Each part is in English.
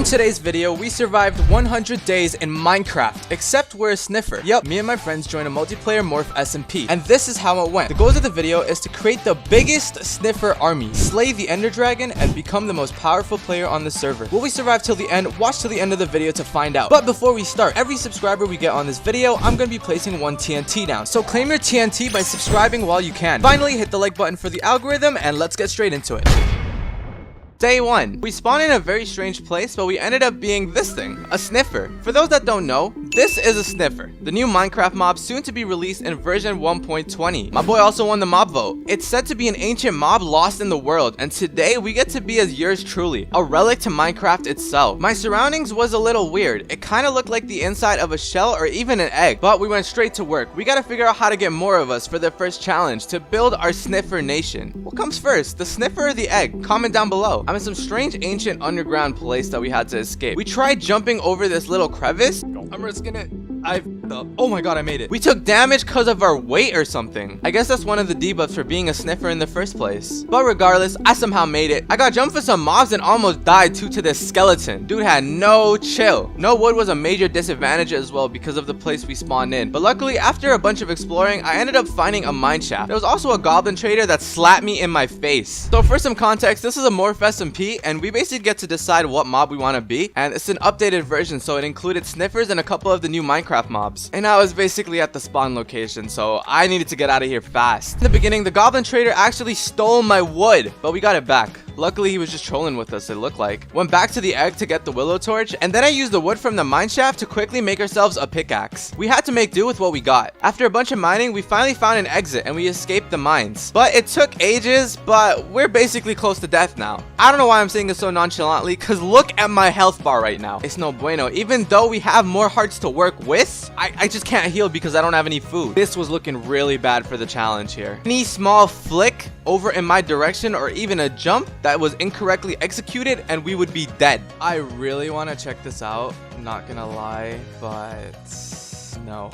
In today's video, we survived 100 days in Minecraft, except we're a sniffer. Yep, me and my friends joined a multiplayer morph SMP, and this is how it went. The goals of the video is to create the biggest sniffer army, slay the ender dragon, and become the most powerful player on the server. Will we survive till the end? Watch till the end of the video to find out. But before we start, every subscriber we get on this video, I'm gonna be placing one TNT down. So claim your TNT by subscribing while you can. Finally, hit the like button for the algorithm, and let's get straight into it. Day 1. We spawned in a very strange place, but we ended up being this thing, a sniffer. For those that don't know, this is a sniffer, the new Minecraft mob soon to be released in version 1.20. My boy also won the mob vote. It's said to be an ancient mob lost in the world, and today we get to be as yours truly, a relic to Minecraft itself. My surroundings was a little weird. It kind of looked like the inside of a shell or even an egg, but we went straight to work. We gotta figure out how to get more of us for the first challenge to build our sniffer nation. What comes first, the sniffer or the egg? Comment down below. I'm in some strange ancient underground place that we had to escape. We tried jumping over this little crevice. I'm risking it. Oh my god, I made it. We took damage because of our weight or something. I guess that's one of the debuffs for being a sniffer in the first place. But regardless, I somehow made it. I got jumped for some mobs and almost died due to this skeleton. Dude had no chill. No wood was a major disadvantage as well because of the place we spawned in. But luckily, after a bunch of exploring, I ended up finding a mine shaft. There was also a goblin trader that slapped me in my face. So for some context, this is a morph SMP, and we basically get to decide what mob we want to be. And it's an updated version, so it included sniffers and a couple of the new Minecraft mobs. And I was basically at the spawn location, so I needed to get out of here fast. In the beginning, the goblin trader actually stole my wood, but we got it back. Luckily, he was just trolling with us, it looked like. Went back to the egg to get the willow torch, and then I used the wood from the mine shaft to quickly make ourselves a pickaxe. We had to make do with what we got. After a bunch of mining, we finally found an exit, and we escaped the mines. But it took ages, but we're basically close to death now. I don't know why I'm saying this so nonchalantly, because look at my health bar right now. It's no bueno. Even though we have more hearts to work with, I just can't heal because I don't have any food. This was looking really bad for the challenge here. Any small flick over in my direction or even a jump that was incorrectly executed and we would be dead. I really want to check this out, I'm not gonna lie, but no.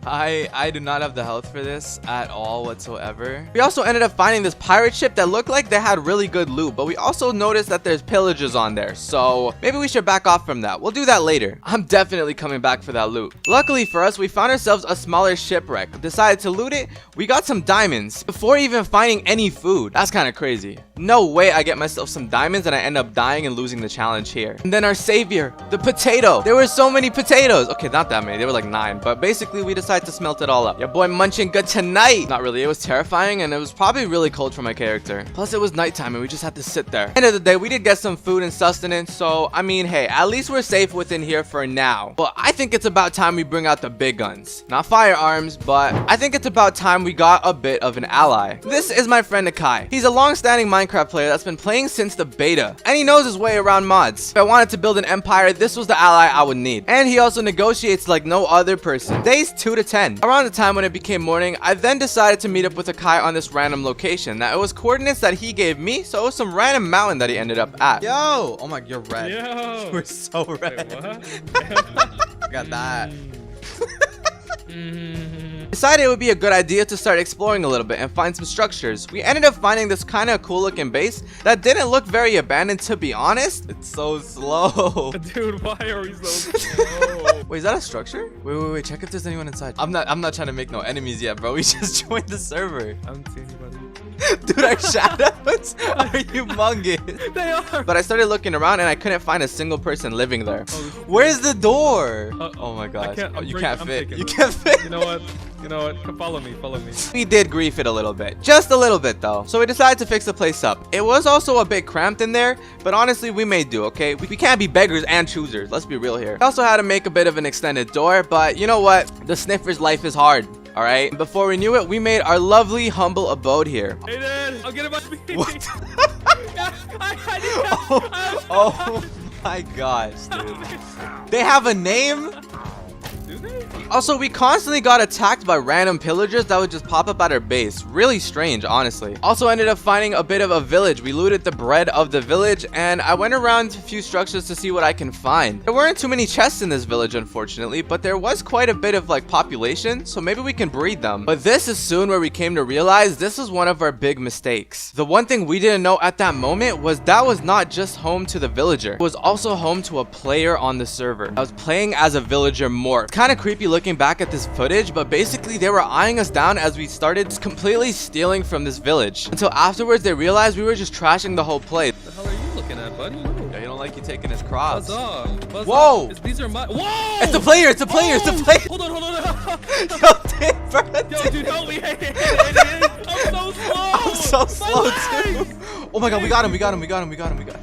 I do not have the health for this at all whatsoever. We also ended up finding this pirate ship that looked like they had really good loot, but we also noticed that there's pillages on there, so maybe we should back off from that. We'll do that later. I'm definitely coming back for that loot. Luckily for us, we found ourselves a smaller shipwreck. Decided to loot it. We got some diamonds before even finding any food. That's kind of crazy. No way I get myself some diamonds and I end up dying and losing the challenge here. And then our savior, the potato. There were so many potatoes. Okay, not that many. They were like 9, but basically we decided to smelt it all up. Your boy munching good tonight. Not really. It was terrifying and it was probably really cold for my character. Plus it was nighttime and we just had to sit there. End of the day, we did get some food and sustenance, so I mean, hey, at least we're safe within here for now. But I think it's about time we bring out the big guns. Not firearms, but I think it's about time we got a bit of an ally. This is my friend Akai. He's a long-standing Minecraft player that's been playing since the beta, and he knows his way around mods. If I wanted to build an empire, this was the ally I would need. And he also negotiates like no other person. Days 2 to 10. Around the time when it became morning, I then decided to meet up with Akai on this random location. Now, it was coordinates that he gave me, so it was some random mountain that he ended up at. Yo! Oh my, you're red. Yo! You're so red. Wait, what? Got that. Decided it would be a good idea to start exploring a little bit and find some structures. We ended up finding this kind of cool looking base that didn't look very abandoned, to be honest. It's so slow. Dude, why are we so slow? Wait, is that a structure? Wait, check if there's anyone inside. I'm not trying to make no enemies yet, bro. We just joined the server. I don't see anybody. Dude, our shadows are humongous. They are. But I started looking around and I couldn't find a single person living there. Where's the door? Oh my gosh. You can't fit. You can't fit. You know what? Come follow me. We did grief it a little bit. Just a little bit though. So we decided to fix the place up. It was also a bit cramped in there, but honestly, we made do, okay? We can't be beggars and choosers. Let's be real here. We also had to make a bit of an extended door, but you know what? The sniffer's life is hard. All right. Before we knew it, we made our lovely, humble abode here. Hey, Dad, I'll get it by me. What? Oh my gosh, dude. They have a name? Do they? Also, we constantly got attacked by random pillagers that would just pop up at our base. Really strange, honestly. Also ended up finding a bit of a village. We looted the bread of the village, and I went around a few structures to see what I can find. There weren't too many chests in this village, unfortunately, but there was quite a bit of like population, so maybe we can breed them. But this is soon where we came to realize this is one of our big mistakes. The one thing we didn't know at that moment was that was not just home to the villager. It was also home to a player on the server. I was playing as a villager morph. Kind of creepy looking back at this footage, but basically they were eyeing us down as we started completely stealing from this village. Until afterwards they realized we were just trashing the whole place. What the hell are you looking at, buddy? Whoa. Yeah, you don't like you taking his crops. Buzz Whoa! off. These are my. Whoa! It's the player! It's the player! It's the player! Hold on. Yo, dude, bro, Yo, dude, help me! Hey, I'm so slow. I'm so slow legs. too. Oh my god, we got him.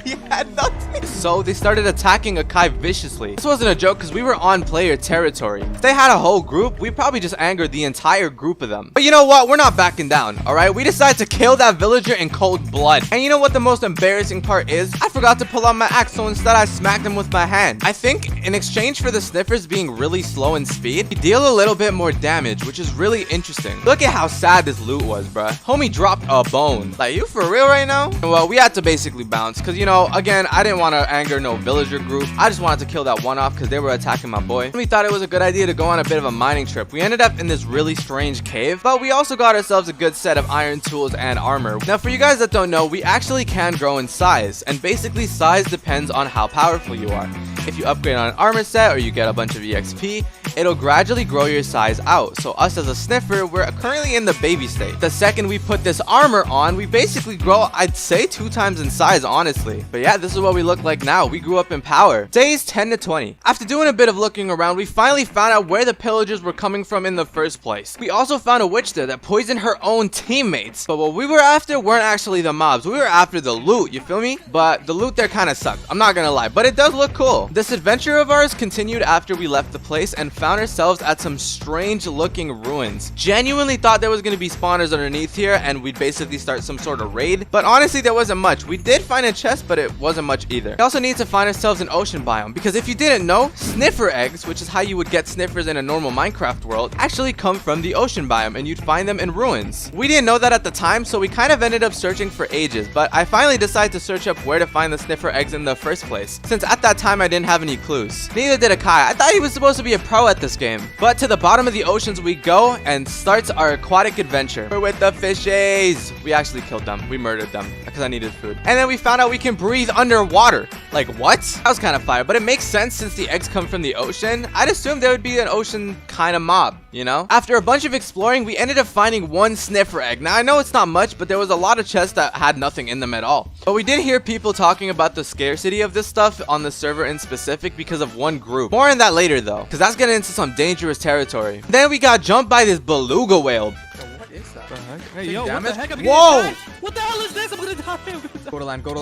He had nothing. So they started attacking Akai viciously. This wasn't a joke because we were on player territory. If they had a whole group, we probably just angered the entire group of them. But you know what? We're not backing down, alright? We decided to kill that villager in cold blood. And you know what the most embarrassing part is? I forgot to pull out my axe, so instead I smacked him with my hand. I think in exchange for the sniffers being really slow in speed, we deal a little bit more damage, which is really interesting. Look at how sad this loot was, bruh. Homie dropped a bone. Like, you for real right now? Well, we had to basically bounce because, you know, again, I didn't want to anger no villager group. I just wanted to kill that one off because they were attacking my boy. We thought it was a good idea to go on a bit of a mining trip. We ended up in this really strange cave, but we also got ourselves a good set of iron tools and armor. Now, for you guys that don't know, we actually can grow in size, and basically size depends on how powerful you are. If you upgrade on an armor set or you get a bunch of EXP, it'll gradually grow your size out. So us as a sniffer, we're currently in the baby state. The second we put this armor on, we basically grow, I'd say 2 times in size, honestly. But yeah, this is what we look like now. We grew up in power. Days 10 to 20. After doing a bit of looking around, we finally found out where the pillagers were coming from in the first place. We also found a witch there that poisoned her own teammates. But what we were after weren't actually the mobs. We were after the loot, you feel me? But the loot there kind of sucked. I'm not gonna lie, but it does look cool. This adventure of ours continued after we left the place and found ourselves at some strange looking ruins. Genuinely thought there was going to be spawners underneath here and we'd basically start some sort of raid, but honestly there wasn't much. We did find a chest, but it wasn't much either. We also need to find ourselves an ocean biome because if you didn't know, sniffer eggs, which is how you would get sniffers in a normal Minecraft world, actually come from the ocean biome and you'd find them in ruins. We didn't know that at the time, so we kind of ended up searching for ages, but I finally decided to search up where to find the sniffer eggs in the first place, since at that time I didn't have any clues. Neither did Akai. I thought he was supposed to be a pro at this game. But to the bottom of the oceans we go and starts our aquatic adventure. We're with the fishes. We actually killed them. We murdered them because I needed food. And then we found out we can breathe underwater. Like, what? That was kind of fire, but it makes sense since the eggs come from the ocean. I'd assume there would be an ocean kind of mob, you know? After a bunch of exploring, we ended up finding one sniffer egg. Now, I know it's not much, but there was a lot of chests that had nothing in them at all. But we did hear people talking about the scarcity of this stuff on the server in specific because of one group. More on that later though, because that's getting into some dangerous territory. Then we got jumped by this beluga whale. What is that? Hey, yo, what the heck? Whoa! What the hell is this? I'm gonna die. Go to land, bro.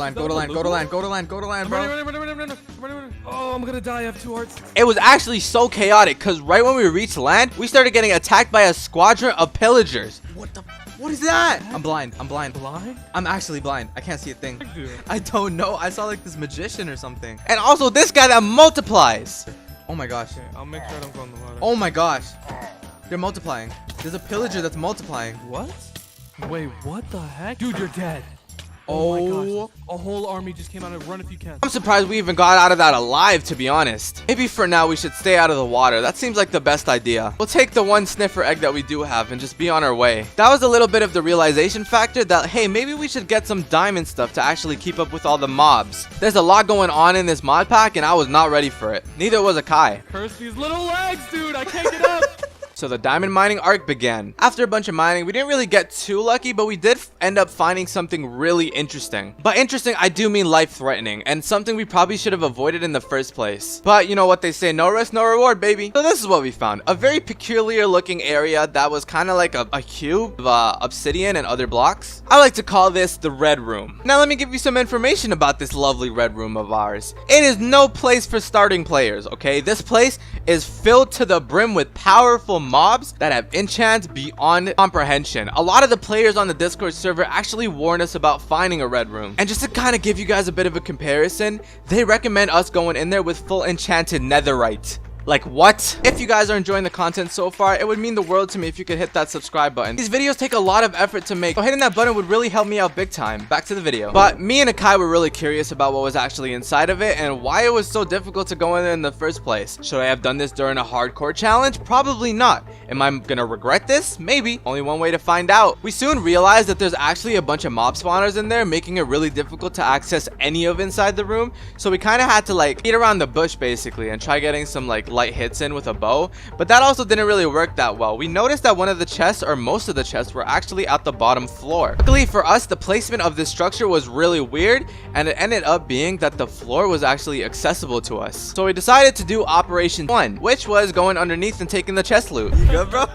Oh, I'm gonna die. I have 2 hearts. It was actually so chaotic because right when we reached land, we started getting attacked by a squadron of pillagers. What is that? I'm blind. Blind? I'm actually blind. I can't see a thing. Dude. I don't know. I saw like this magician or something. And also this guy that multiplies. Oh my gosh. Okay, I'll make sure I don't go in the water. Oh my gosh. They're multiplying. There's a pillager that's multiplying. What? Wait, what the heck? Dude, you're dead. Oh my gosh. A whole army just came out and run if you can. I'm surprised we even got out of that alive, to be honest. Maybe for now we should stay out of the water. That seems like the best idea. We'll take the one sniffer egg that we do have and just be on our way. That was a little bit of the realization factor that, hey, maybe we should get some diamond stuff to actually keep up with all the mobs. There's a lot going on in this mod pack and I was not ready for it. Neither was Akai. Curse these little legs, dude. I can't get up. So the diamond mining arc began. After a bunch of mining, we didn't really get too lucky, but we did end up finding something really interesting. By interesting, I do mean life-threatening, and something we probably should have avoided in the first place. But you know what they say, no risk, no reward, baby. So this is what we found. A very peculiar looking area that was kind of like a cube of obsidian and other blocks. I like to call this the red room. Now let me give you some information about this lovely red room of ours. It is no place for starting players, okay? This place is filled to the brim with powerful mobs that have enchants beyond comprehension. A lot of the players on the Discord server actually warn us about finding a red room. And just to kind of give you guys a bit of a comparison, they recommend us going in there with full enchanted netherite. Like what? If you guys are enjoying the content so far, it would mean the world to me if you could hit that subscribe button. These videos take a lot of effort to make, so hitting that button would really help me out big time. Back to the video. But me and Akai were really curious about what was actually inside of it and why it was so difficult to go in there in the first place. Should I have done this during a hardcore challenge? Probably not. Am I gonna regret this? Maybe. Only one way to find out. We soon realized that there's actually a bunch of mob spawners in there, making it really difficult to access any of inside the room. So we kind of had to like beat around the bush basically and try getting some like light hits in with a bow. But that also didn't really work that well. We noticed that one of the chests, or most of the chests, were actually at the bottom floor. Luckily for us, the placement of this structure was really weird, and it ended up being that the floor was actually accessible to us. So we decided to do Operation 1, which was going underneath and taking the chest loot. You good, bro?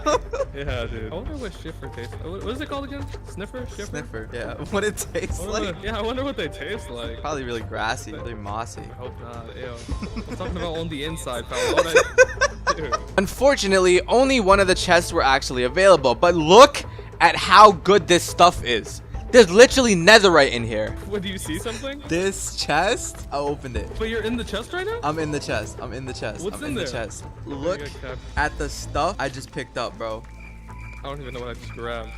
Yeah, dude. I wonder what Sniffer tastes like. What is it called again? Sniffer? Shiffer? Sniffer, yeah. What it tastes like. Yeah, I wonder what they taste like. Probably really grassy, really mossy. I hope not. Ew. I'm talking about on the inside, pal. Dude. Unfortunately, only one of the chests were actually available, but look at how good this stuff is. There's literally netherite in here. What, do you see something? This chest? I opened it. But you're in the chest right now? I'm in the chest. I'm in the chest. What's I'm in there? The chest. Look at the stuff I just picked up, bro. I don't even know what I just grabbed.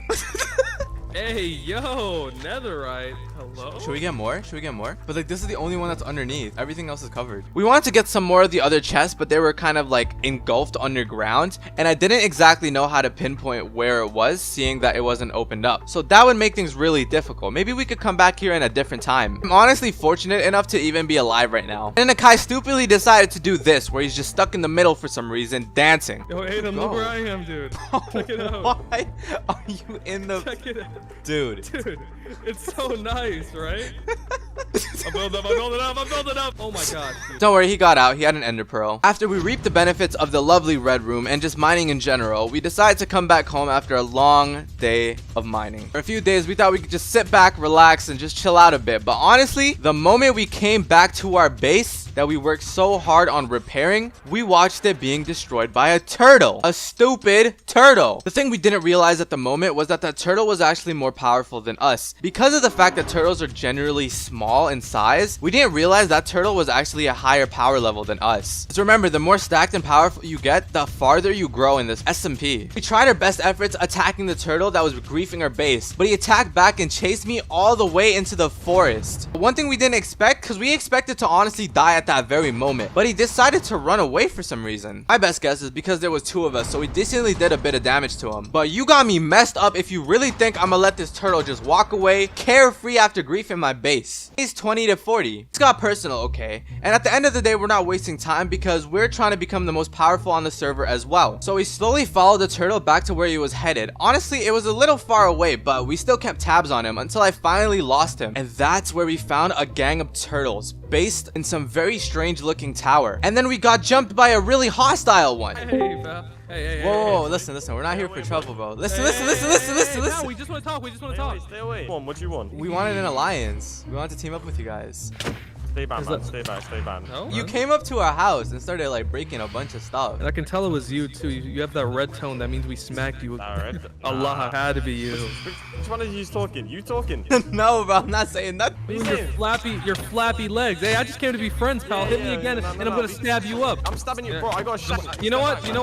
Hey, yo, netherite. Hello? Should we get more? Should we get more? But like, this is the only one that's underneath. Everything else is covered. We wanted to get some more of the other chests, but they were kind of like engulfed underground, and I didn't exactly know how to pinpoint where it was, seeing that it wasn't opened up. So that would make things really difficult. Maybe we could come back here in a different time. I'm honestly fortunate enough to even be alive right now. And then Akai stupidly decided to do this, where he's just stuck in the middle for some reason, dancing. Yo, Aiden, look where I am, dude. Check it out. Why are you in the... Check it out. Dude, it's so nice, right? I'm building up, I'm building up, I'm building up. Oh my god. Dude. Don't worry, he got out. He had an ender pearl. After we reaped the benefits of the lovely red room and just mining in general, we decided to come back home after a long day of mining. For a few days, we thought we could just sit back, relax, and just chill out a bit. But honestly, the moment we came back to our base that we worked so hard on repairing, we watched it being destroyed by a turtle. A stupid turtle. The thing we didn't realize at the moment was that the turtle was actually more powerful than us. Because of the fact that turtles are generally small in size, we didn't realize that turtle was actually a higher power level than us. So remember, the more stacked and powerful you get, the farther you grow in this SMP. We tried our best efforts attacking the turtle that was griefing our base, but he attacked back and chased me all the way into the forest. One thing we didn't expect, because we expected to honestly die at that very moment, but he decided to run away for some reason. My best guess is because there was two of us, so we decently did a bit of damage to him. But you got me messed up if you really think I'm gonna let this turtle just walk away carefree after griefing my base. He's 20 to 40. It's got personal, okay? And at the end of the day, we're not wasting time because we're trying to become the most powerful on the server as well. So we slowly followed the turtle back to where he was headed. Honestly, it was a little far away, but we still kept tabs on him until I finally lost him. And that's where we found a gang of turtles based in some very strange looking tower. And then we got jumped by a really hostile one. Hey, pal. Hey, Whoa, hey. listen, we're not here for trouble, bro. Listen. No, we just want to talk, Stay away. Come on, what do you want? We wanted an alliance. We wanted to team up with you guys. Stay back, man. Stay back. No, You man. came up to our house and started like breaking a bunch of stuff. And I can tell it was you too. You have that red tone. That means we smacked you. Alright. A lot. Had to be you. Which one of you talking? You talking? No, bro, I'm not saying nothing. What are you saying? Your flappy legs. Hey, I just came to be friends, pal. Hit me again, and I'm gonna stab you up. I'm stabbing you, bro. I got a shank. You know what? You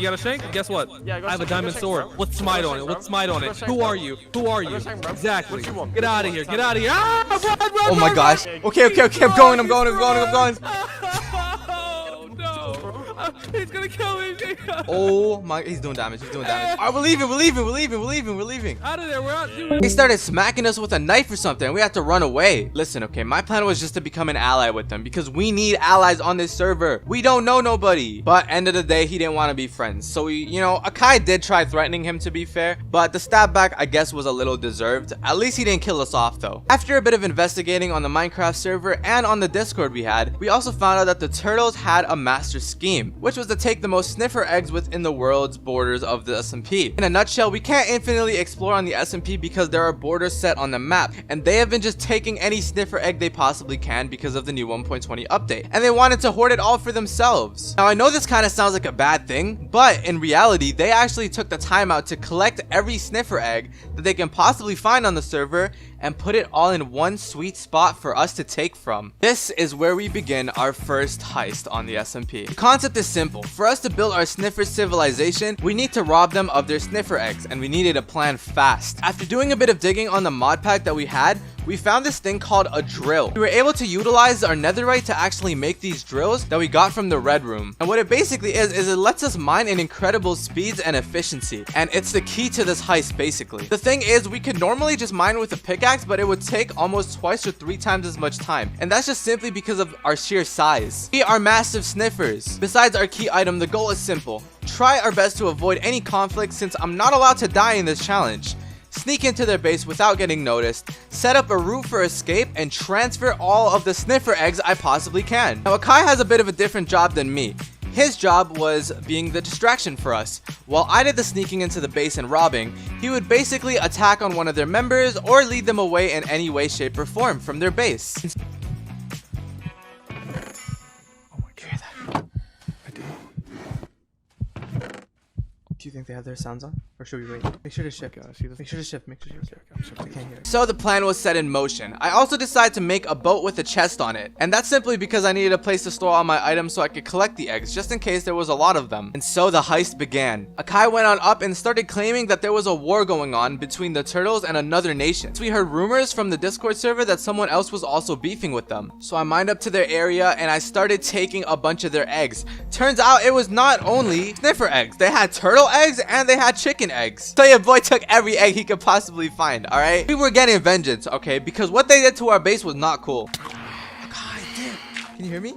got a shank? Guess what? Yeah, I got I have a a diamond shank, sword. bro. What's smite on it? What's smite on it? Who are you? Who are you? shank, bro. Exactly. What you want? Get out of here. Get out of here. Ah, run, Oh my gosh. Okay, I'm going. Oh no! He's gonna kill me. Oh my, he's doing damage. Alright, we're leaving. Out of there. We're out. Dude. He started smacking us with a knife or something. We had to run away. Listen, okay, my plan was just to become an ally with them because we need allies on this server. We don't know nobody. But end of the day, he didn't want to be friends. So we, Akai did try threatening him to be fair, but the stab back, I guess, was a little deserved. At least he didn't kill us off though. After a bit of investigating on the Minecraft server and on the Discord we had, we also found out that the turtles had a master scheme, which was to take the most sniffer eggs within the world's borders of the SMP. In a nutshell, we can't infinitely explore on the SMP because there are borders set on the map, and they have been just taking any sniffer egg they possibly can because of the new 1.20 update, and they wanted to hoard it all for themselves. Now I know this kind of sounds like a bad thing, but in reality they actually took the time out to collect every sniffer egg that they can possibly find on the server and put it all in one sweet spot for us to take from. This is where we begin our first heist on the SMP. The concept is simple. For us to build our sniffer civilization, we need to rob them of their sniffer eggs, and we needed a plan fast. After doing a bit of digging on the mod pack that we had, we found this thing called a drill. We were able to utilize our netherite to actually make these drills that we got from the red room. And what it basically is it lets us mine in incredible speeds and efficiency. And it's the key to this heist basically. The thing is, we could normally just mine with a pickaxe, but it would take almost twice or 3 times as much time. And that's just simply because of our sheer size. We are massive sniffers. Besides our key item, the goal is simple. Try our best to avoid any conflict since I'm not allowed to die in this challenge. Sneak into their base without getting noticed, set up a route for escape, and transfer all of the sniffer eggs I possibly can. Now Akai has a bit of a different job than me. His job was being the distraction for us. While I did the sneaking into the base and robbing, he would basically attack on one of their members or lead them away in any way, shape, or form from their base. Do you think they have their sounds on? Or should we wait? Make sure to shift. Make sure to shift. Make sure to shift. I can't hear it. So the plan was set in motion. I also decided to make a boat with a chest on it. And that's simply because I needed a place to store all my items so I could collect the eggs, just in case there was a lot of them. And so the heist began. Akai went on up and started claiming that there was a war going on between the turtles and another nation. So we heard rumors from the Discord server that someone else was also beefing with them. So I mined up to their area and I started taking a bunch of their eggs. Turns out it was not only sniffer eggs. They had turtle eggs and they had chicken eggs. So your boy took every egg he could possibly find, alright? We were getting vengeance, okay? Because what they did to our base was not cool. God damn. Can you hear me?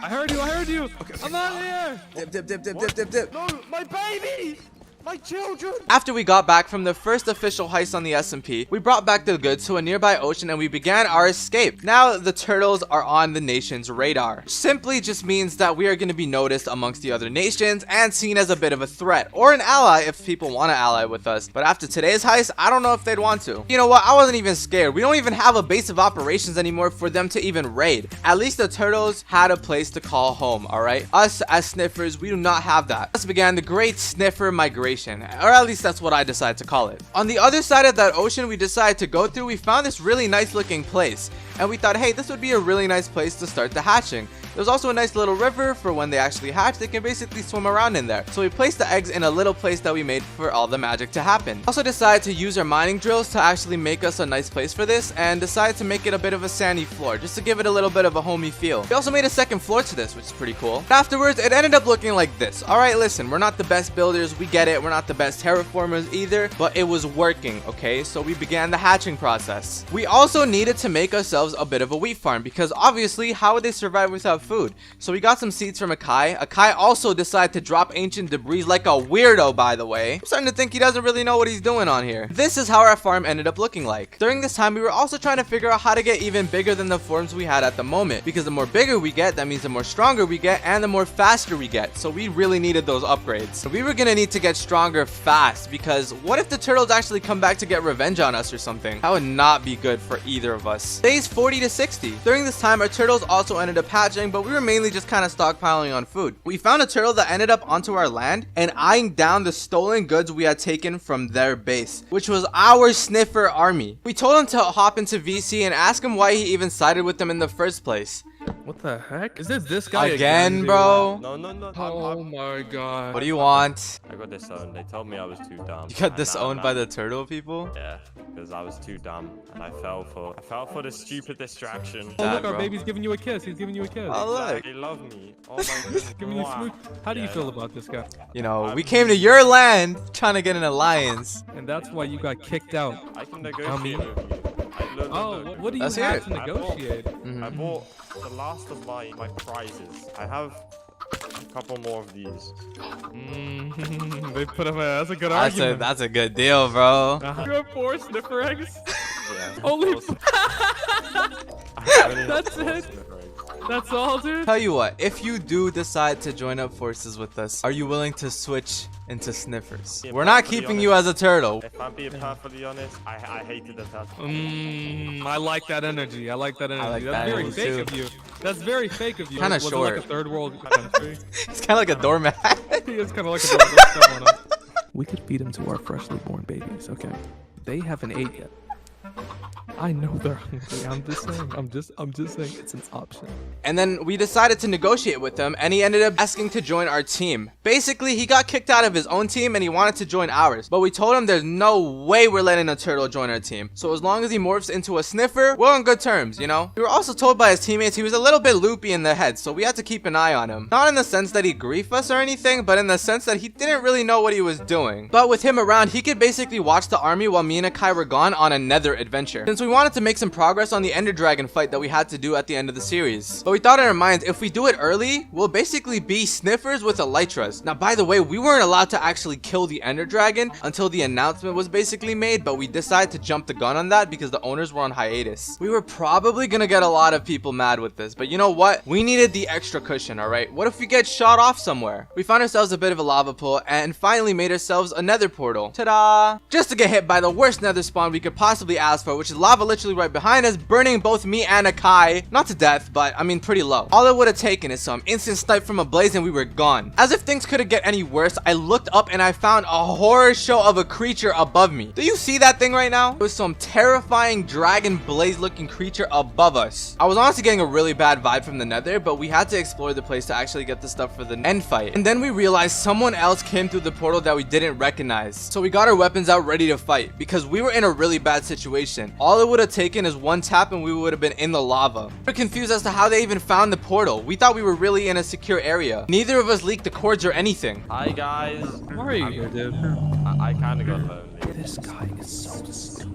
I heard you. Okay. I'm out here. Dip. No, my baby! My children! After we got back from the first official heist on the SMP, we brought back the goods to a nearby ocean and we began our escape. Now the turtles are on the nation's radar. Simply just means that we are going to be noticed amongst the other nations and seen as a bit of a threat or an ally if people want to ally with us. But after today's heist, I don't know if they'd want to. You know what? I wasn't even scared. We don't even have a base of operations anymore for them to even raid. At least the turtles had a place to call home, alright? Us as sniffers, we do not have that. Thus began the great sniffer migration. Or at least that's what I decided to call it. On the other side of that ocean we decided to go through, we found this really nice looking place. And we thought, hey, this would be a really nice place to start the hatching. There's also a nice little river for when they actually hatch, they can basically swim around in there. So we placed the eggs in a little place that we made for all the magic to happen. Also decided to use our mining drills to actually make us a nice place for this and decided to make it a bit of a sandy floor just to give it a little bit of a homey feel. We also made a second floor to this, which is pretty cool. And afterwards, it ended up looking like this. Alright, listen, we're not the best builders, we get it, we're not the best terraformers either, but it was working, okay? So we began the hatching process. We also needed to make ourselves a bit of a wheat farm because obviously, how would they survive without food? So we got some seeds from Akai. Akai also decided to drop ancient debris like a weirdo, by the way. I'm starting to think he doesn't really know what he's doing on here. This is how our farm ended up looking like. During this time, we were also trying to figure out how to get even bigger than the farms we had at the moment, because the more bigger we get, that means the more stronger we get and the more faster we get. So we really needed those upgrades. So we were gonna need to get stronger fast, because what if the turtles actually come back to get revenge on us or something? That would not be good for either of us. Days 40 to 60. During this time, our turtles also ended up hatching, but we were mainly just kind of stockpiling on food. We found a turtle that ended up onto our land and eyeing down the stolen goods we had taken from their base, which was our sniffer army. We told him to hop into VC and ask him why he even sided with them in the first place. What the heck? Is this guy Again, bro? No. Oh my god. What do you want? I got disowned. They told me I was too dumb. You got disowned by the turtle people? Yeah, because I was too dumb and I fell for the stupid distraction. Oh look, bro. our baby's giving you a kiss. He's giving you a kiss. Oh look. They love me. Oh my goodness. Giving you a smooch. How do you feel about this guy? You know, we came to your land trying to get an alliance. And that's why you got kicked out. I can negotiate with you. No. Oh, what do you Let's have hear to negotiate? I bought the last of my prizes. I have a couple more of these. They put up that's a good argument. That's a good deal, bro. You have 4 sniffer eggs? Yeah. Only That's it. That's all, dude? Tell you what, if you do decide to join up forces with us, are you willing to switch into sniffers? Yeah, We're not perfectly keeping you as a turtle. If I'm being perfectly honest, I hated the turtle. I like that energy. I like that energy. like That's that very energy, fake too. of you. That's very fake of you. Kinda Was it short. like a third world country? It's kind of like a doormat. He is kind of like a third world. We could feed him to our freshly born babies, okay? They haven't ate yet. I know they're hungry. I'm just saying. I'm just saying it's an option. And then we decided to negotiate with him, and he ended up asking to join our team. Basically, he got kicked out of his own team and he wanted to join ours. But we told him there's no way we're letting a turtle join our team. So as long as he morphs into a sniffer, we're on good terms, you know? We were also told by his teammates he was a little bit loopy in the head, so we had to keep an eye on him. Not in the sense that he griefed us or anything, but in the sense that he didn't really know what he was doing. But with him around, he could basically watch the army while me and Akai were gone on a nether adventure. Since we wanted to make some progress on the Ender Dragon fight that we had to do at the end of the series. But we thought in our minds, if we do it early, we'll basically be sniffers with elytras. Now, by the way, we weren't allowed to actually kill the Ender Dragon until the announcement was basically made, but we decided to jump the gun on that because the owners were on hiatus. We were probably gonna get a lot of people mad with this, but you know what? We needed the extra cushion, alright? What if we get shot off somewhere? We found ourselves a bit of a lava pool and finally made ourselves a nether portal. Ta-da! Just to get hit by the worst nether spawn we could possibly ask for, which is lava literally right behind us, burning both me and Akai. Not to death, but I mean pretty low. All it would have taken is some instant snipe from a blaze and we were gone. As if things couldn't get any worse, I looked up and I found a horror show of a creature above me. Do you see that thing right now? It was some terrifying dragon blaze looking creature above us. I was honestly getting a really bad vibe from the nether, but we had to explore the place to actually get the stuff for the end fight. And then we realized someone else came through the portal that we didn't recognize. So we got our weapons out ready to fight because we were in a really bad situation. All it would have taken is one tap and we would have been in the lava. We're confused as to how they even found the portal. We thought we were really in a secure area. Neither of us leaked the cords or anything. Hi guys. Why are you here, dude? I kind of got lonely. This guy is so stupid.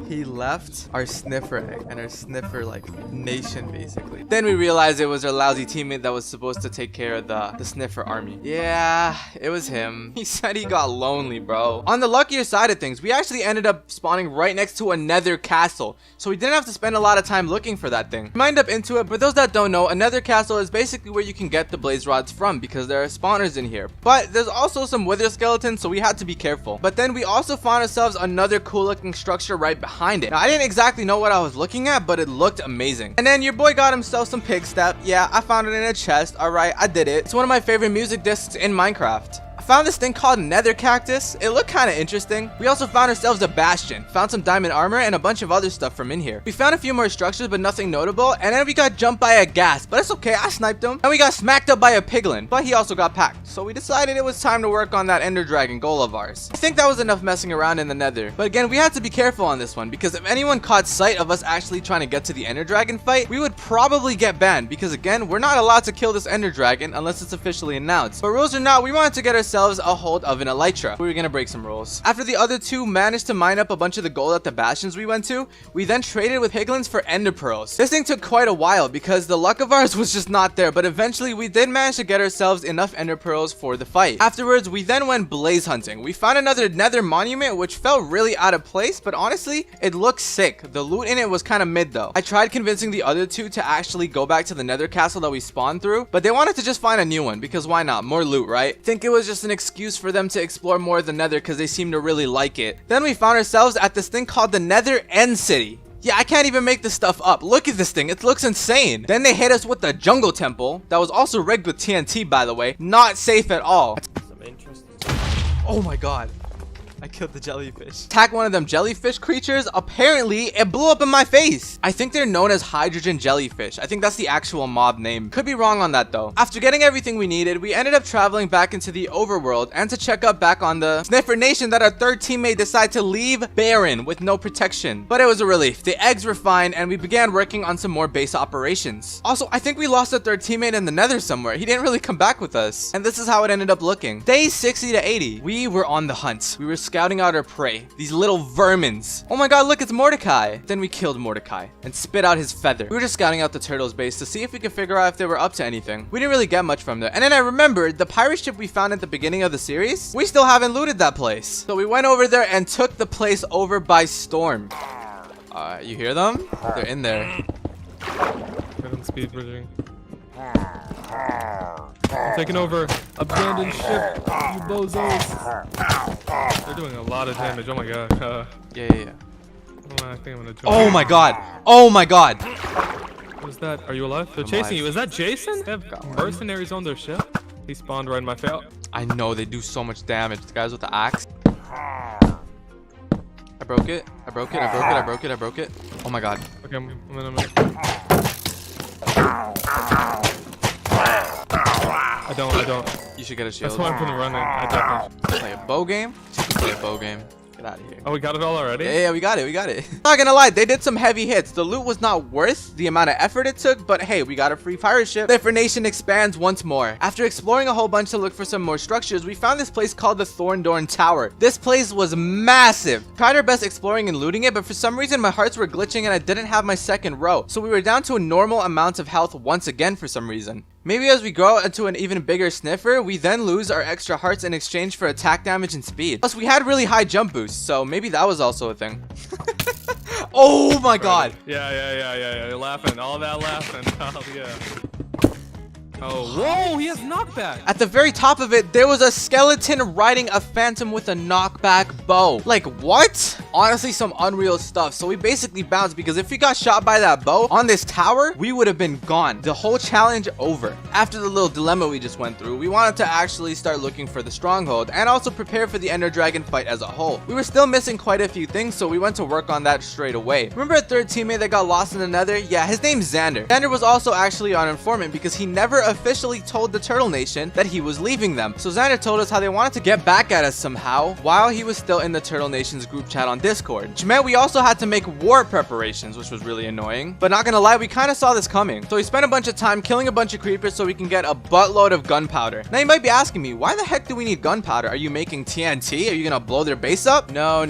He left our sniffer egg and our sniffer like nation basically. Then we realized it was our lousy teammate that was supposed to take care of the sniffer army. Yeah, it was him. He said he got lonely, bro. On the luckier side of things, we actually ended up spawning right next to a nether castle, so we didn't have to spend a lot of time looking for that thing. We mined up into it. For those that don't know, a nether castle is basically where you can get the blaze rods from because there are spawners in here. But there's also some wither skeletons, so we had to be careful. But then we also found ourselves another cool looking structure right behind it. Now, I didn't exactly know what I was looking at, but it looked amazing. And then your boy got himself some pig step. Yeah, I found it in a chest. All right, I did it. It's one of my favorite music discs in Minecraft. I found this thing called nether cactus. It looked kind of interesting. We also found ourselves a bastion, found some diamond armor and a bunch of other stuff from in here. We found a few more structures but nothing notable, and then we got jumped by a ghast, but it's okay, I sniped him. And we got smacked up by a piglin, but he also got packed. So we decided it was time to work on that ender dragon goal of ours. I think that was enough messing around in the nether, but again, we had to be careful on this one because if anyone caught sight of us actually trying to get to the ender dragon fight, we would probably get banned because again, we're not allowed to kill this ender dragon unless it's officially announced. But rules or not, we wanted to get ourselves a hold of an elytra. We were gonna break some rules. After the other two managed to mine up a bunch of the gold at the bastions we went to, we then traded with piglins for ender pearls. This thing took quite a while because the luck of ours was just not there, but eventually we did manage to get ourselves enough ender pearls for the fight. Afterwards, we then went blaze hunting. We found another nether monument which felt really out of place, but honestly, it looked sick. The loot in it was kind of mid though. I tried convincing the other two to actually go back to the nether castle that we spawned through, but they wanted to just find a new one because why not? More loot, right? I think it was just an excuse for them to explore more of the nether because they seem to really like it. Then we found ourselves at this thing called the nether end city. Yeah, I can't even make this stuff up. Look at this thing. It looks insane. Then they hit us with the jungle temple that was also rigged with TNT, by the way. Not safe at all. Some interesting. Oh my god. I killed the jellyfish. Attack one of them jellyfish creatures. Apparently, it blew up in my face. I think they're known as hydrogen jellyfish. I think that's the actual mob name. Could be wrong on that though. After getting everything we needed, we ended up traveling back into the overworld and to check up back on the Sniffer Nation that our third teammate decided to leave barren with no protection. But it was a relief. The eggs were fine and we began working on some more base operations. Also, I think we lost our third teammate in the nether somewhere. He didn't really come back with us. And this is how it ended up looking. Days 60 to 80. We were on the hunt. We were scouting out our prey, these little vermins. Oh my god, look, it's Mordecai. Then we killed Mordecai and spit out his feather. We were just scouting out the turtles base to see if we could figure out if they were up to anything. We didn't really get much from there. And then I remembered the pirate ship we found at the beginning of the series. We still haven't looted that place. So we went over there and took the place over by storm. You hear them? They're in there. Good speed bridging. I'm taking over abandoned ship, you bozos. They're doing a lot of damage. Oh my god. Yeah. I think I'm gonna jump. Oh my god. Oh my god. What is that? Are you alive? They're chasing you. Is that Jason? They have mercenaries on their ship. He spawned right in my face. I know they do so much damage. The guys with the axe. I broke it. broke it. Oh my god. Okay, I'm in. I don't. You should get a shield. That's why I'm putting running. I definitely. Play a bow game? You can play a bow game. Get out of here. Oh, we got it all already? Yeah, we got it. Not gonna lie, they did some heavy hits. The loot was not worth the amount of effort it took, but hey, we got a free pirate ship. Sniffer Nation expands once more. After exploring a whole bunch to look for some more structures, we found this place called the Thorndorn Tower. This place was massive. Tried our best exploring and looting it, but for some reason my hearts were glitching and I didn't have my second row. So we were down to a normal amount of health once again for some reason. Maybe as we grow into an even bigger sniffer, we then lose our extra hearts in exchange for attack damage and speed. Plus, we had really high jump boosts, so maybe that was also a thing. Oh my god! Yeah. You're laughing. All that laughing. Oh, yeah. Oh, whoa, he has knockback. At the very top of it, there was a skeleton riding a phantom with a knockback bow. Like, what? Honestly, some unreal stuff. So we basically bounced because if we got shot by that bow on this tower, we would have been gone. The whole challenge over. After the little dilemma we just went through, we wanted to actually start looking for the stronghold and also prepare for the Ender Dragon fight as a whole. We were still missing quite a few things, so we went to work on that straight away. Remember a third teammate that got lost in the nether? Yeah, his name's Xander. Xander was also actually our informant because he never officially told the Turtle Nation that he was leaving them. So Xander told us how they wanted to get back at us somehow while he was still in the Turtle Nation's group chat on Discord, which meant we also had to make war preparations, which was really annoying. But not gonna lie, we kind of saw this coming. So we spent a bunch of time killing a bunch of creepers so we can get a buttload of gunpowder. Now you might be asking me, why the heck do we need gunpowder? Are you making TNT? Are you gonna blow their base up? No.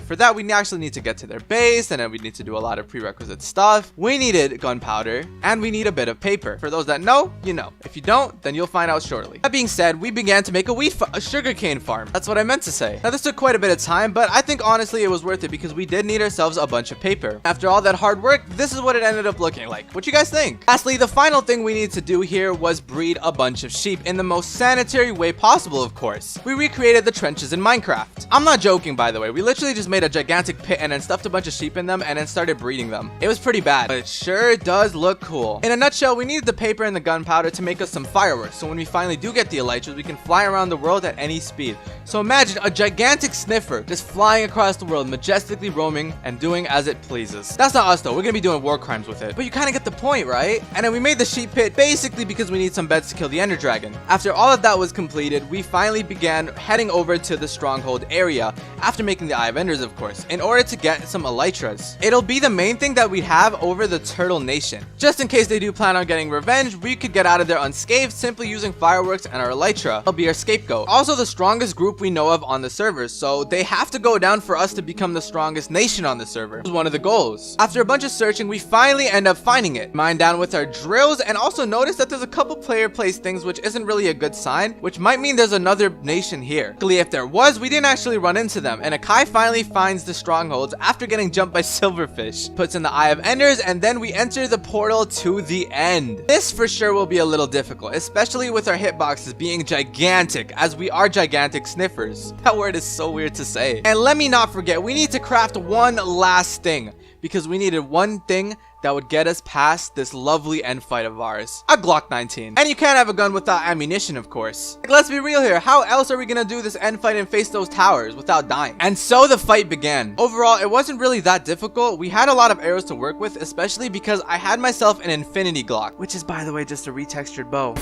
For that, we actually need to get to their base, and then we need to do a lot of prerequisite stuff. We needed gunpowder, and we need a bit of paper. For those that know, you know. If you don't, then you'll find out shortly. That being said, we began to make a sugarcane farm. That's what I meant to say. Now this took quite a bit of time, but I think honestly it was worth it because we did need ourselves a bunch of paper. After all that hard work, this is what it ended up looking like. What you guys think? Lastly, the final thing we needed to do here was breed a bunch of sheep in the most sanitary way possible, of course. We recreated the trenches in Minecraft. I'm not joking, by the way. We literally just made a gigantic pit and then stuffed a bunch of sheep in them and then started breeding them. It was pretty bad, but it sure does look cool. In a nutshell, we needed the paper and the gunpowder to make us some fireworks, so when we finally do get the elytras, we can fly around the world at any speed. So imagine a gigantic sniffer just flying across the world, majestically roaming and doing as it pleases. That's not us though, we're gonna be doing war crimes with it. But you kind of get the point, right? And then we made the sheep pit basically because we need some beds to kill the Ender Dragon. After all of that was completed, we finally began heading over to the stronghold area, after making the Eye of Enders of course, in order to get some elytras. It'll be the main thing that we have over the Turtle Nation. Just in case they do plan on getting revenge, we could get out of there unscathed simply using fireworks and our elytra. They'll be our scapegoat. Also the strongest group we know of on the server, so they have to go down for us to become the strongest nation on the server. This was one of the goals. After a bunch of searching, we finally end up finding it. Mine down with our drills, and also notice that there's a couple player placed things which isn't really a good sign, which might mean there's another nation here. Luckily, if there was, we didn't actually run into them, and Akai finally finds the strongholds after getting jumped by silverfish, puts in the Eye of Enders, and then we enter the portal to the end. This for sure will be a little difficult, especially with our hitboxes being gigantic, as we are gigantic sniffers. That word is so weird to say. And let me not forget, we need to craft one last thing, because we needed one thing that would get us past this lovely end fight of ours. A Glock 19. And you can't have a gun without ammunition, of course. Like, let's be real here, how else are we gonna do this end fight and face those towers without dying? And so the fight began. Overall, it wasn't really that difficult. We had a lot of arrows to work with, especially because I had myself an infinity Glock, which is, by the way, just a retextured bow.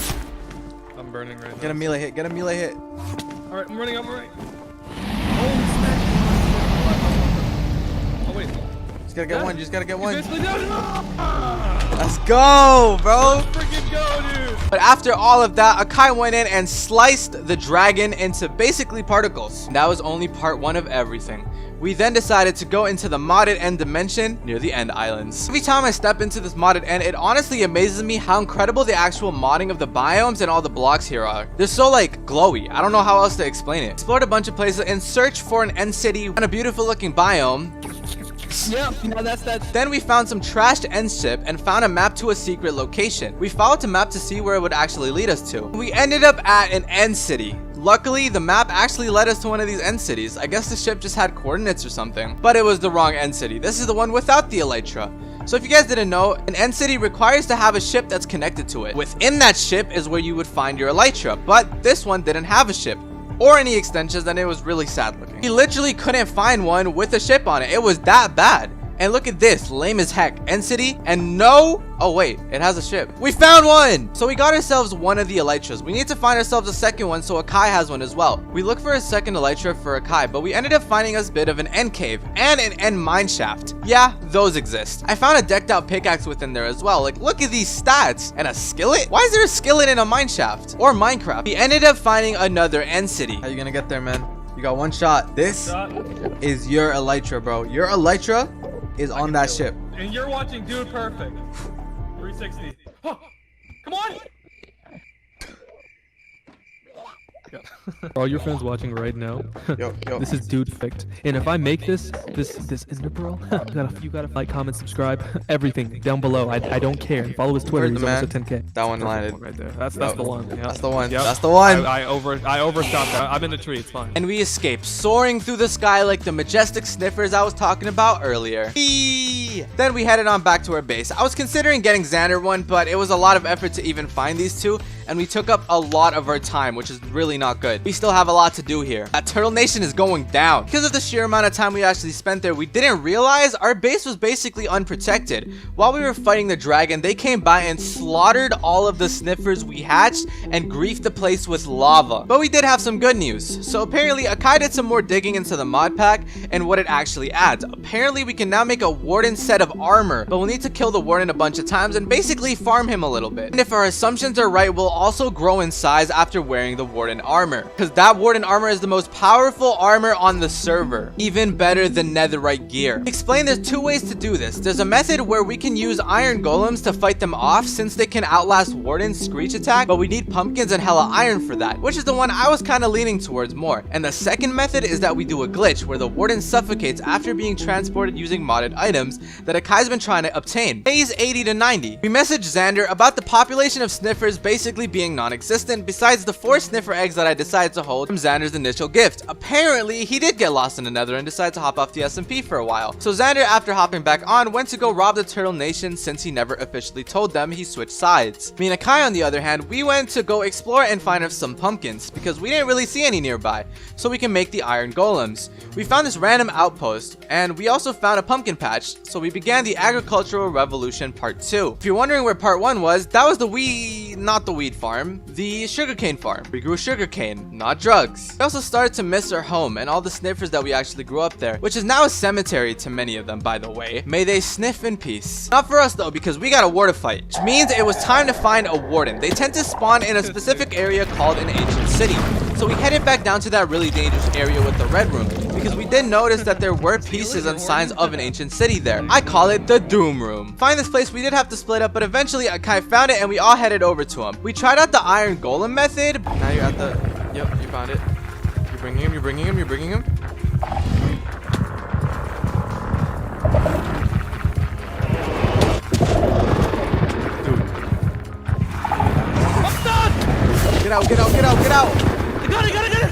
I'm burning right now. Get a melee hit, get a melee hit. Alright, I'm running. Oh, wait. Just gotta get one, you just gotta get one. Basically, no. Let's go, bro. Let's freaking go, dude. But after all of that, Akai went in and sliced the dragon into basically particles. And that was only part one of everything. We then decided to go into the modded end dimension near the end islands. Every time I step into this modded end, it honestly amazes me how incredible the actual modding of the biomes and all the blocks here are. They're so like glowy. I don't know how else to explain it. Explored a bunch of places in search for an end city and a beautiful looking biome. Yeah, that's that. Then we found some trashed end ship and found a map to a secret location. We followed the map to see where it would actually lead us to. We ended up at an end city. Luckily, the map actually led us to one of these end cities. I guess the ship just had coordinates or something, but it was the wrong end city. This is the one without the elytra. So if you guys didn't know, an end city requires to have a ship that's connected to it. Within that ship is where you would find your elytra, but this one didn't have a ship. or any extensions, and it was really sad looking. He literally couldn't find one with a ship on it. It was that bad. And look at this, lame as heck. End city, and no, oh wait, it has a ship. We found one! So we got ourselves one of the elytras. We need to find ourselves a second one, so Akai has one as well. We looked for a second elytra for Akai, but we ended up finding us a bit of an end cave and an end mine shaft. Yeah, those exist. I found a decked out pickaxe within there as well. Like, look at these stats. And a skillet? Why is there a skillet in a mine shaft? Or Minecraft? We ended up finding another end city. How you gonna get there, man? You got one shot. This is your elytra, bro. Your elytra is on that ship. And you're watching Dude Perfect. 360. Oh, come on! For all your friends watching right now, this is Dude Fict. And if I make this Ender Pearl, you gotta like, comment, subscribe, everything down below. I don't care. Follow his Twitter. He's almost at 10K. That one landed right there. That's the one. Yep. That's the one. Yep. That's the one. I overstopped that. I'm in the tree. It's fine. And we escaped, soaring through the sky like the majestic sniffers I was talking about earlier. Eee! Then we headed on back to our base. I was considering getting Xander one, but it was a lot of effort to even find these two, and we took up a lot of our time, which is really not good. We still have a lot to do here. That Turtle Nation is going down. Because of the sheer amount of time we actually spent there, we didn't realize our base was basically unprotected. While we were fighting the dragon, they came by and slaughtered all of the sniffers we hatched and griefed the place with lava. But we did have some good news. So apparently Akai did some more digging into the mod pack and what it actually adds. Apparently we can now make a warden set of armor, but we'll need to kill the warden a bunch of times and basically farm him a little bit. And if our assumptions are right, we'll also grow in size after wearing the warden armor, because that warden armor is the most powerful armor on the server, even better than netherite gear. Explain, there's two ways to do this. There's a method where we can use iron golems to fight them off, since they can outlast warden's screech attack, but we need pumpkins and hella iron for that, which is the one I was kind of leaning towards more. And the second method is that we do a glitch where the warden suffocates after being transported using modded items that Akai's been trying to obtain. Phase 80 to 90. We messaged Xander about the population of sniffers basically being non-existent, besides the 4 sniffer eggs that I decided to hold from Xander's initial gift. Apparently, he did get lost in the nether and decided to hop off the SMP for a while. So Xander, after hopping back on, went to go rob the Turtle Nation since he never officially told them he switched sides. Me and Akai, on the other hand, we went to go explore and find us some pumpkins because we didn't really see any nearby, so we can make the iron golems. We found this random outpost, and we also found a pumpkin patch, so we began the Agricultural Revolution Part 2. If you're wondering where Part 1 was, that was not the weed farm, the sugarcane farm. We grew sugarcane, not drugs. We also started to miss our home and all the sniffers that we actually grew up there, which is now a cemetery to many of them, by the way. May they sniff in peace. Not for us though, because we got a war to fight, which means it was time to find a warden. They tend to spawn in a specific area called an ancient city. So we headed back down to that really dangerous area with the red room, because we did notice that there were pieces and signs of an ancient city there. I call it the Doom Room. Find this place, we did have to split up, but eventually Akai found it and we all headed over to him. We tried out the iron golem method. Now you're at the, yep, you found it. You're bringing him, you're bringing him, you're bringing him. Dude. I'm done! Get out, get out, get out, get out! I got it, got it, got it!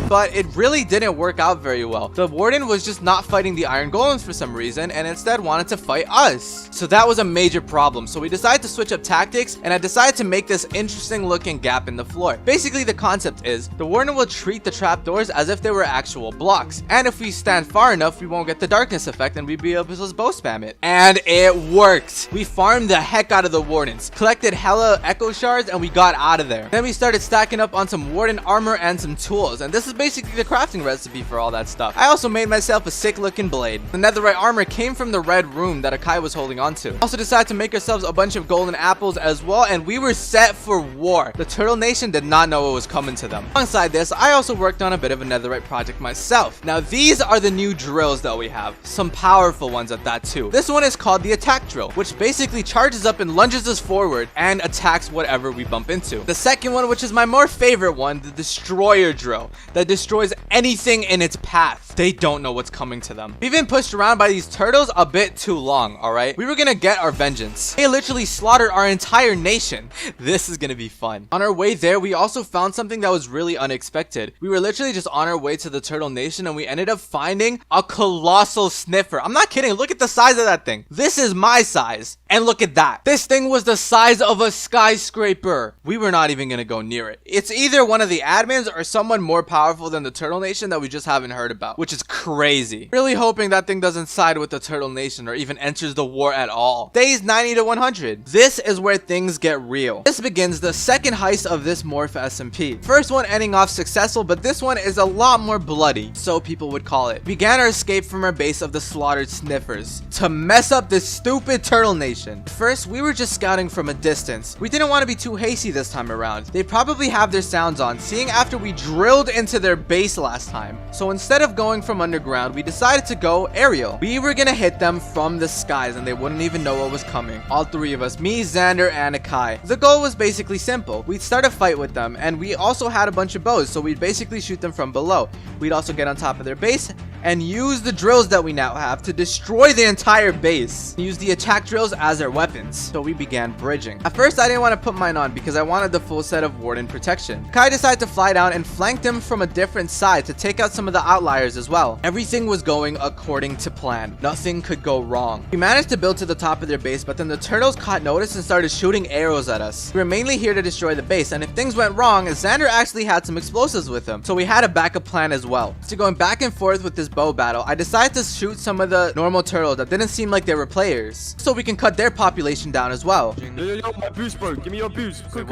But it really didn't work out very well. The warden was just not fighting the iron golems for some reason and instead wanted to fight us. So that was a major problem. So we decided to switch up tactics and I decided to make this interesting looking gap in the floor. Basically the concept is the warden will treat the trapdoors as if they were actual blocks. And if we stand far enough, we won't get the darkness effect and we'd be able to bow spam it. And it worked. We farmed the heck out of the wardens, collected hella echo shards, and we got out of there. Then we started stacking up on some warden armor and some tools. And this is basically the crafting recipe for all that stuff. I also made myself a sick looking blade. The netherite armor came from the red room that Akai was holding on to. Also decided to make ourselves a bunch of golden apples as well, and we were set for war. The Turtle Nation did not know what was coming to them. Alongside this, I also worked on a bit of a netherite project myself. Now these are the new drills that we have. Some powerful ones at that too. This one is called the attack drill, which basically charges up and lunges us forward and attacks whatever we bump into. The second one, which is my more favorite one, the destroyer drill, that destroys anything in its path. They don't know what's coming to them. We've been pushed around by these turtles a bit too long, alright? We were gonna get our vengeance. They literally slaughtered our entire nation. This is gonna be fun. On our way there, we also found something that was really unexpected. We were literally just on our way to the turtle nation and we ended up finding a colossal sniffer. I'm not kidding. Look at the size of that thing. This is my size. And look at that. This thing was the size of a skyscraper. We were not even gonna go near it. It's either one of the admins or someone more powerful than the turtle nation that we just haven't heard about, which is crazy. Really hoping that thing doesn't side with the turtle nation or even enters the war at all. Days 90 to 100. This is where things get real. This begins the second heist of this Morph SMP. First one ending off successful, but this one is a lot more bloody, so people would call it. We began our escape from our base of the slaughtered sniffers to mess up this stupid turtle nation. First, we were just scouting from a distance. We didn't want to be too hasty this time around. They probably have their sounds on, seeing after we drilled into their base last time. So instead of going from underground, we decided to go aerial. We were gonna hit them from the skies and they wouldn't even know what was coming. All three of us, me, Xander, and Akai. The goal was basically simple. We'd start a fight with them, and we also had a bunch of bows, so we'd basically shoot them from below. We'd also get on top of their base and use the drills that we now have to destroy the entire base. Use the attack drills as our weapons. So we began bridging. At first, I didn't want to put mine on because I wanted the full set of warden protection. Kai decided to fly down and flank them from a different side to take out some of the outliers as well. Everything was going according to plan. Nothing could go wrong. We managed to build to the top of their base, but then the turtles caught notice and started shooting arrows at us. We were mainly here to destroy the base, and if things went wrong, Xander actually had some explosives with him, so we had a backup plan as well. After going back and forth with this bow battle, I decided to shoot some of the normal turtles that didn't seem like they were players, so we can cut their population down as well. Yo, my boots, bro. Give me your boots. Quick.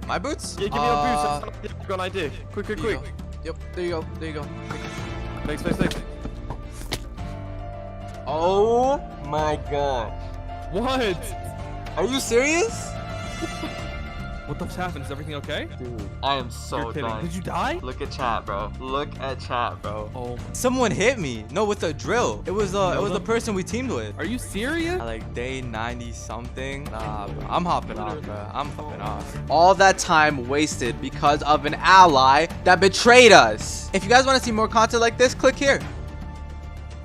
My boots? Yeah, give me your boots. I've got an idea. Quick. Yep, there you go. Thanks. Oh my god. What? Are you serious? What the f happened? Is everything okay? Dude, I am so You're kidding. done. Did you die? Look at chat, bro. Look at chat, bro. Oh. Someone hit me. No, with a drill. It was the person we teamed with. Are you serious? At like day 90 something. Nah, bro. I'm hopping off, bro. I'm hopping off. All that time wasted because of an ally that betrayed us. If you guys want to see more content like this, click here.